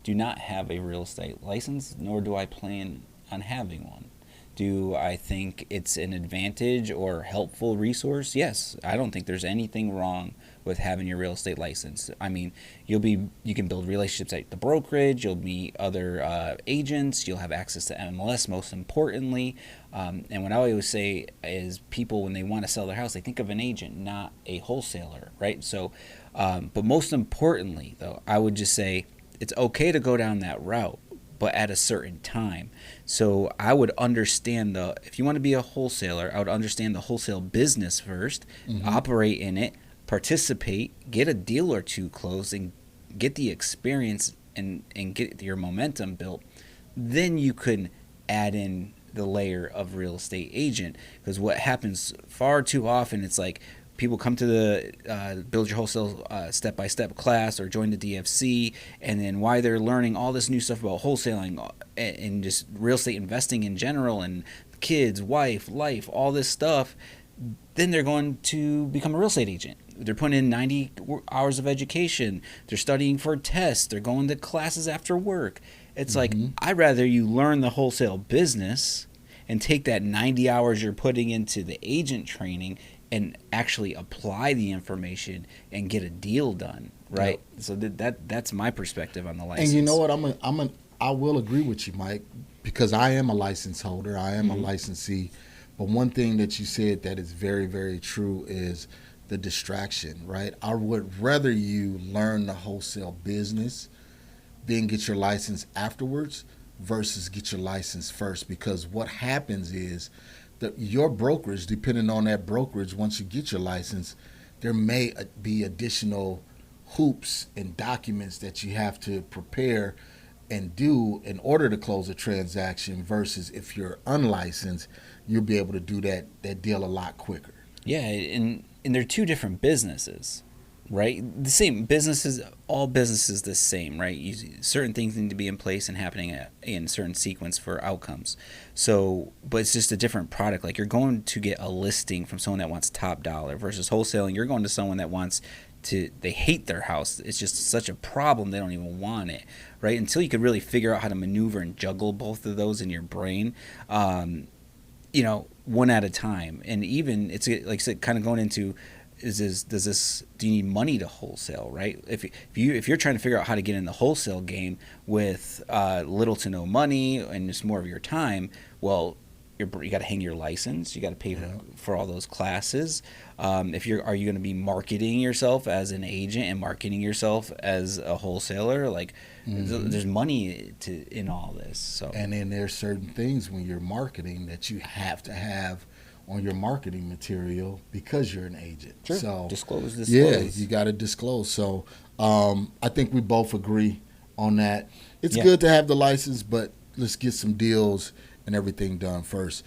do not have a real estate license, nor do I plan on having one. Do I think it's an advantage or helpful resource? Yes. I don't think there's anything wrong with having your real estate license. I mean, you can build relationships at the brokerage. You'll meet other agents. You'll have access to MLS. Most importantly, and what I always say is, people, when they want to sell their house, they think of an agent, not a wholesaler, right? So, but most importantly, though, I would just say it's okay to go down that route, but at a certain time. So I would understand if you want to be a wholesaler, I would understand the wholesale business first, operate in it, participate, get a deal or two closed, and get the experience and get your momentum built. Then you could add in the layer of real estate agent, because what happens far too often, it's like people come to the build your wholesale step-by-step class or join the DFC, and then while they're learning all this new stuff about wholesaling and just real estate investing in general, and kids, wife, life, all this stuff, then they're going to become a real estate agent. They're putting in 90 hours of education. They're studying for tests. They're going to classes after work. It's like, I'd rather you learn the wholesale business and take that 90 hours you're putting into the agent training and actually apply the information and get a deal done, right? Yep. So that's my perspective on the license. And you know what? I will agree with you, Mike, because I am a license holder. I am a licensee. But one thing that you said that is very, very true is the distraction, right? I would rather you learn the wholesale business, then get your license afterwards, versus get your license first. Because what happens is that your brokerage, depending on that brokerage, once you get your license, there may be additional hoops and documents that you have to prepare and do in order to close a transaction, versus if you're unlicensed, you'll be able to do that deal a lot quicker. Yeah, and they're two different businesses, right? The same businesses, all businesses the same, right? Certain things need to be in place and happening in certain sequence for outcomes. So, but it's just a different product. Like, you're going to get a listing from someone that wants top dollar, versus wholesaling, you're going to someone that wants they hate their house. It's just such a problem, they don't even want it, right? Until you could really figure out how to maneuver and juggle both of those in your brain, one at a time. And even, it's like I said, kind of going into, do you need money to wholesale, right? If you're trying to figure out how to get in the wholesale game with little to no money and just more of your time, well, you got to hang your license. You got to pay for all those classes. Are you going to be marketing yourself as an agent and marketing yourself as a wholesaler? Like, there's money in all this. So, and then there's certain things when you're marketing that you have to have on your marketing material because you're an agent. Sure. So disclose. Yeah, you got to disclose. So I think we both agree on that. It's good to have the license, but let's get some deals and everything done first.